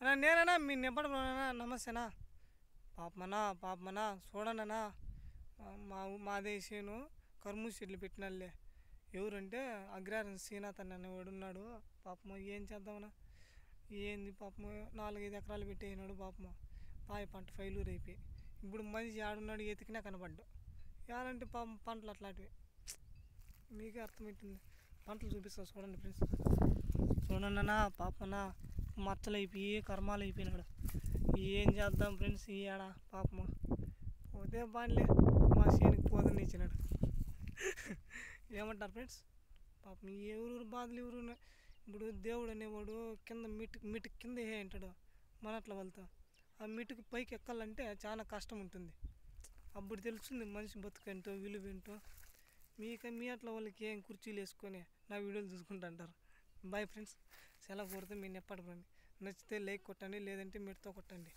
అన్నా నేనన్నా మీ నిబ్బడమన్నా నమస్తేనా పాపమన్నా చూడండినా మాదే చేను కర్మూస్ చెట్లు పెట్టినాళ్ళే ఎవరంటే అగ్రహారం శ్రీనాథ్ అన్న వాడు ఉన్నాడు పాపము ఏం చేద్దామన్నా ఏంది పాపము 4-5 ఎకరాలు పెట్టేసినాడు పాపము పాయ పంట ఫెయిల్యూర్ అయిపోయి ఇప్పుడు మనిషి ఆడున్నాడు ఎతికినా కనపడ్డు ఏమంటే పాపం పంటలు అట్లాంటివి మీకే అర్థమవుతుంది పంటలు చూపిస్తా చూడండి ఫ్రెండ్స్ చూడండి అన్నా పాపమన్నా మచ్చలు అయిపోయి కర్మాలు అయిపోయినాడు ఏం చేద్దాం ఫ్రెండ్స్ ఈ ఏడ పాపము పోతే బాగాలే మా చేనికి పోదని ఇచ్చినాడు ఏమంటారు ఫ్రెండ్స్ పాపం ఎవరు బాధలు ఎవరు ఇప్పుడు దేవుడు అనేవాడు కింద మిటుకు కింద అంటాడు మన అట్లా వెళ్తా ఆ మిటుకు పైకి ఎక్కాలంటే చాలా కష్టం ఉంటుంది అప్పుడు తెలుస్తుంది మనిషి బతుకేంటో విలువ ఏంటో మీ అట్లా వాళ్ళకి ఏం కుర్చీలు వేసుకొని నా వీడియోలు చూసుకుంటూ అంటారు బాయ్ ఫ్రెండ్స్ సెలవు కోరితే మీరు ఎప్పటి నచ్చితే లైక్ కొట్టండి లేదంటే మీటితో కొట్టండి